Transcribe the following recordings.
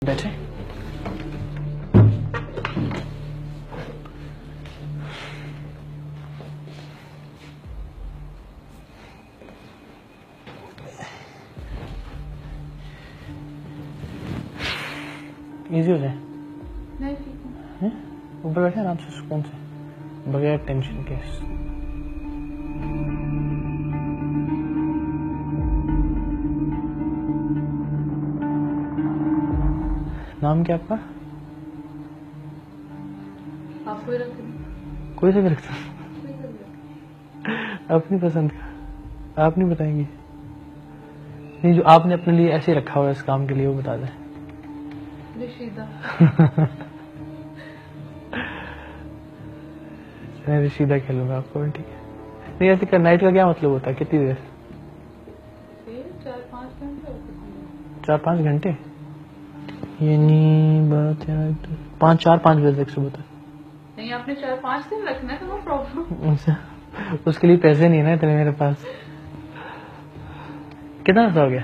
बैठे। इजी हो जाए। नहीं ठीक हैं? ऊपर बैठे आराम से सुकून से बगैर टेंशन के। नाम क्या आपका? आपको ही रख दूं? कोई से भी रखता कोई कर लो। अपनी पसंद का। आप नहीं बताएंगे? नहीं, जो आपने अपने लिए ऐसे ही रखा हुआ है इस काम के लिए वो बता दें। रशीदा। मैं रशीदा खेलूंगा आपको, ठीक है? नहीं, ऐसे का नाइट का क्या मतलब होता है? कितनी देर? 4-5 घंटे होते 4-5 घंटे? ये नहीं बात है। 4-5 बजे तक सुबह तक। नहीं, आपने 4-5 दिन रखना है तो नो प्रॉब्लम। अच्छा, उसके लिए पैसे नहीं है ना इतने मेरे पास। कितना हो गया?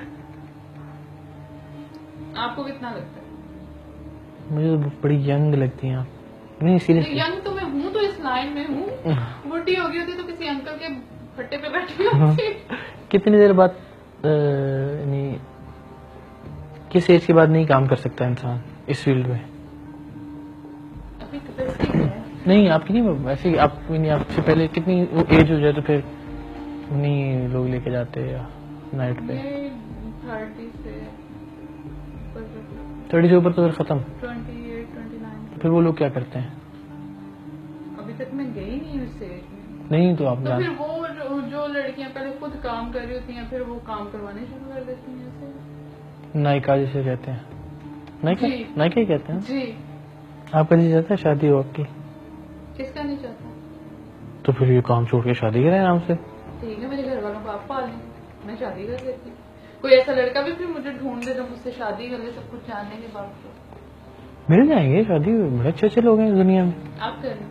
आपको कितना लगता है? मुझे तो बड़ी यंग लगती हैं आप। नहीं सीरियसली। यंग तो मैं हूँ, तो इस लाइन में हूँ। बुढ़ी हो गई होती तो किसी अंकल के फट्टे पे बैठी होती। कितनी देर बाद नहीं, किस एज के बाद नहीं काम कर सकता इंसान इस फील्ड में? अभी कैपेसिटी है। नहीं आपकी नहीं, वैसे ही आप नहीं, आपसे पहले कितनी एज हो जाए तो फिर नहीं लोग लेके जाते या नाइट पे? ये 30 से 30 से ऊपर तो फिर खत्म। 28-29। फिर वो लोग क्या करते हैं? अभी तक मैं गई नहीं उस एज में। नहीं तो आप तो जान। फिर वो जो लड़कियां पहले खुद काम कर रही होती हैं, फिर वो काम करवाने शुरू कर देती हैं ऐसे। नायिका जिसे कहते हैं, नायिका जी। नायिका ही कहते हैं। जी। आपका जी चाहता है शादी हो आपकी? किसका नहीं चाहता? तो फिर ये काम छोड़ के शादी करें आराम से। ठीक है, मेरे घर वालों को आप पाल लें, मैं शादी कर लेती हूँ। कोई ऐसा लड़का भी फिर मुझे ढूंढ दे जो मुझसे शादी कर ले, सब कुछ जानने के बावजूद। मिल जाएंगे, शादी बड़े अच्छे अच्छे लोग हैं इस दुनिया में। आप कर लें।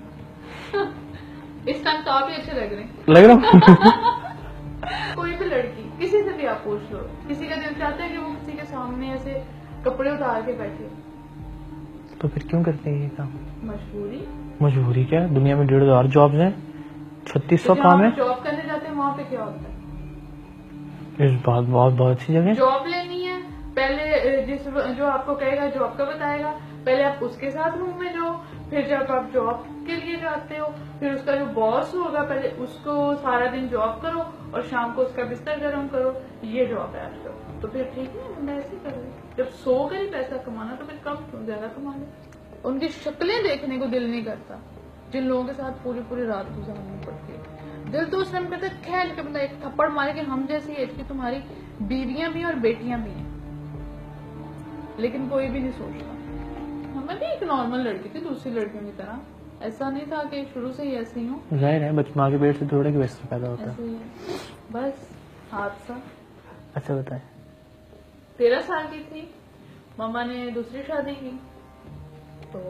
इस टाइम तो आप ही अच्छे लग रहे हैं। लग रहा हूँ। कोई भी लड़की किसी से भी आप पूछ लो, किसी का दिल चाहता है कि वो किसी के सामने ऐसे कपड़े उतार के बैठे। तो फिर क्यों करते हैं ये काम? मजबूरी। मजबूरी क्या? दुनिया में 1,500 जॉब्स हैं, 3600 जहाँ काम पे है। जॉब करने जाते हैं वहाँ पे क्या होता है? इस बात बहुत अच्छी जगह है। जॉब लेनी है, पहले जो आपको कहेगा जॉब का बताएगा, पहले आप उसके साथ रूम में जाओ, फिर जब आप जॉब के लिए जाते हो, फिर उसका जो बॉस होगा पहले उसको सारा दिन जॉब करो और शाम को उसका बिस्तर गर्म करो। ये जॉब है आजकल। तो फिर ठीक है, बंदा ऐसे कर ले। जब 100 का ही पैसा कमाना तो फिर कम क्यों, ज्यादा कमा ले। उनकी शक्लें देखने को दिल नहीं करता जिन लोगों के साथ पूरी पूरी रात गुजारनी पड़ती है। दिल तो उस टाइम करता है खेल के बंदा एक थप्पड़ मारे कि हम जैसी एज की तुम्हारी बीवियां भी और बेटियां भी हैं, लेकिन कोई भी नहीं सोचता। मैं भी एक नॉर्मल लड़की थी दूसरी लड़कियों की तरह, ऐसा नहीं था कि शुरू से ही ऐसी हूँ। जाहिर है बच माँ के पेट से थोड़े की वैसे पैदा होता ऐसे है। ही है, बस हादसा। अच्छा बताए। 13 साल की थी, मम्मा ने दूसरी शादी की। तो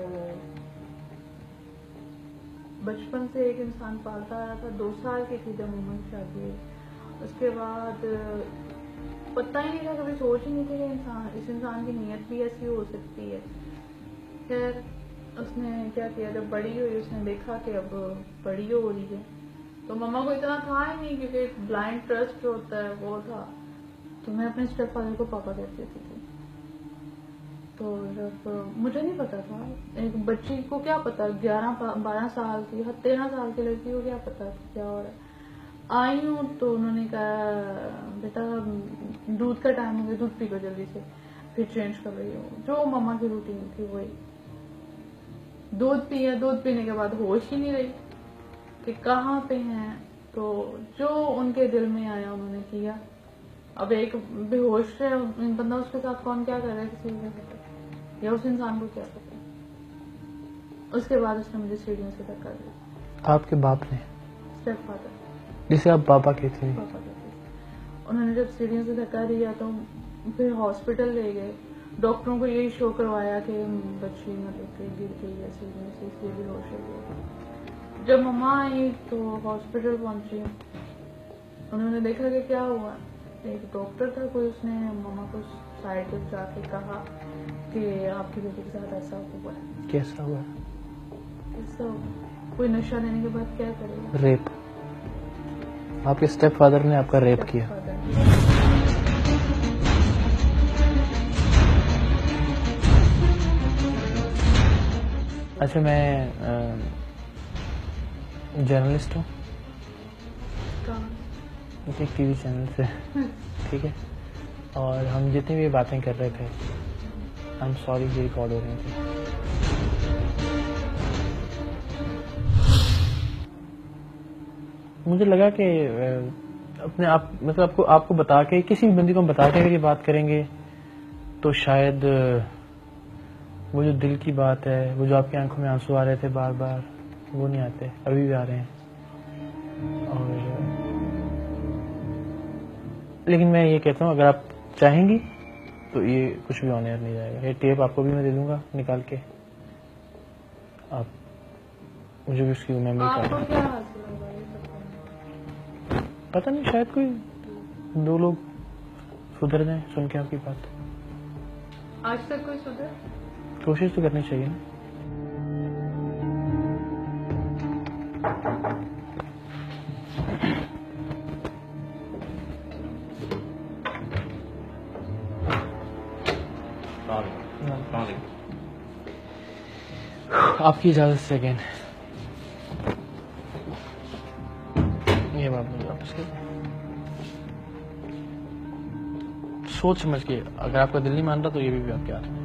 बचपन से एक इंसान पालता आया था। 2 साल की थी जब मम्मा की शादी हुई। उसके बाद पता ही नहीं था, कभी सोच ही नहीं थी कि इस इंसान की नीयत भी ऐसी हो सकती है। खैर उसने क्या किया, जब बड़ी हुई उसने देखा कि अब बड़ी हो रही है, तो मम्मा को इतना था ही नहीं, क्योंकि ब्लाइंड ट्रस्ट होता है वो था। तो मैं अपने स्टेप फादर को पापा कहती थी। तो जब मुझे नहीं पता था, एक बच्ची को क्या पता, 11-12 साल की 13 साल की लड़की को क्या पता क्या हो रहा है। आई हूँ तो उन्होंने कहा बेटा दूध का टाइम हो गया, दूध पी लो जल्दी से। फिर चेंज कर रही हूँ, जो मम्मा की रूटीन थी वही। दूध पिया, दूध पीने के बाद होश ही नहीं रही कि कहाँ पे हैं। तो जो उनके दिल में आया उन्होंने किया। अब एक बेहोश है बंदा, उसके साथ कौन क्या कर रहा है किसी को क्या पता, या उस इंसान को क्या पता। उसके बाद उसने मुझे सीढ़ियों से धक्का दिया। आपके बाप ने? स्टेप फादर, जिसे आप पापा कहते हैं। पापा कहते। उन्होंने जब सीढ़ियों से धक्का दिया तो फिर हॉस्पिटल ले गए। डॉक्टरों को यही शो करवाया कि बच्ची मतलब कि गिर गई है सीढ़ियों से, इसलिए बेहोश हो गई। जब मम्मा आई तो हॉस्पिटल पहुंची, उन्होंने देखा कि क्या हुआ। एक डॉक्टर था कोई, उसने मम्मा को साइड पे जाके कहा कि आपके बेटे के साथ ऐसा हुआ है। कैसा हुआ? ऐसा कोई नशा लेने के बाद क्या करेगा? रेप। आपके स्टेप फादर ने आपका रेप किया। अच्छा, मैं जर्नलिस्ट हूँ एक टीवी चैनल से, ठीक है, और हम जितनी भी बातें कर रहे थे, आई एम सॉरी, ये रिकॉर्ड हो रही थी। मुझे लगा कि अपने आप मतलब आपको बता के, किसी भी बंदी को हम बता के अगर ये बात करेंगे तो शायद वो जो दिल की बात है, वो जो आपकी आंखों में आंसू आ रहे थे बार बार, वो नहीं आते, अभी भी आ रहे हैं। और लेकिन मैं ये कहता हूँ, अगर आप चाहेंगी तो ये कुछ भी ऑन एयर नहीं जाएगा। ये टेप आपको भी मैं दे दूंगा निकाल के, आप मुझे भी उसकी मेमोरी कार्ड। क्या हासिल होगा ये पता नहीं, शायद कोई दो लोग सुधर जाएं सुन के आपकी बात। आज तक कोई सुधर? कोशिश तो करनी चाहिए ना। आपकी इजाजत से अगेन ये बात मुझे वापस कर, सोच समझ के, अगर आपका दिल नहीं मान रहा तो ये भी आपके हाथ में।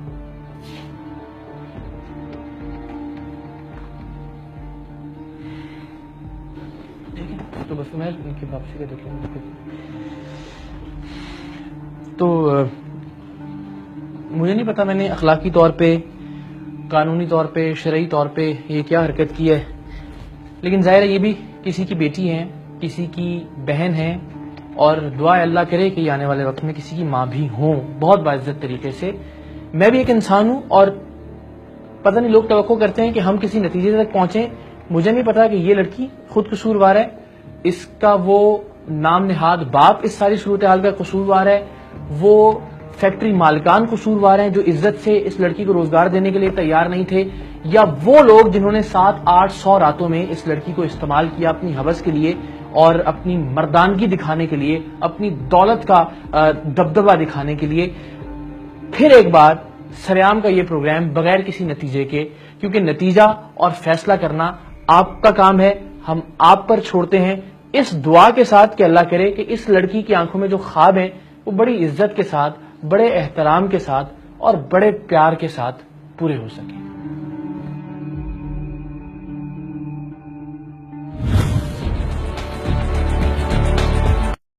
ठीक है, तो बस मैं इनकी वापसी का देख लूंगा। तो मुझे नहीं पता मैंने अखलाकी तौर पे, कानूनी तौर पे, शरई तौर पे ये क्या हरकत की है, लेकिन जाहिर है ये भी किसी की बेटी है, किसी की बहन है, और दुआ अल्लाह करे कि आने वाले वक्त में किसी की माँ भी हो, बहुत बाइज्जत तरीके से। मैं भी एक इंसान हूं, और पता नहीं लोग तवक्को करते हैं कि हम किसी नतीजे तक पहुंचे। मुझे नहीं पता कि ये लड़की खुद कसूरवार है, इसका वो नाम नेहाद बाप इस सारी सूरत हाल का कसूरवार है, वो फैक्ट्री मालिकान कसूरवार हैं जो इज्जत से इस लड़की को रोजगार देने के लिए तैयार नहीं थे, या वो लोग जिन्होंने 700-800 रातों में इस लड़की को इस्तेमाल किया अपनी हवस के लिए और अपनी मर्दानगी दिखाने के लिए, अपनी दौलत का दबदबा दिखाने के लिए। फिर एक बार सरेआम का ये प्रोग्राम बगैर किसी नतीजे के, क्योंकि नतीजा और फैसला करना आपका काम है, हम आप पर छोड़ते हैं, इस दुआ के साथ कि अल्लाह करे कि इस लड़की की आंखों में जो ख्वाब हैं वो बड़ी इज्जत के साथ, बड़े एहतराम के साथ और बड़े प्यार के साथ पूरे हो सके।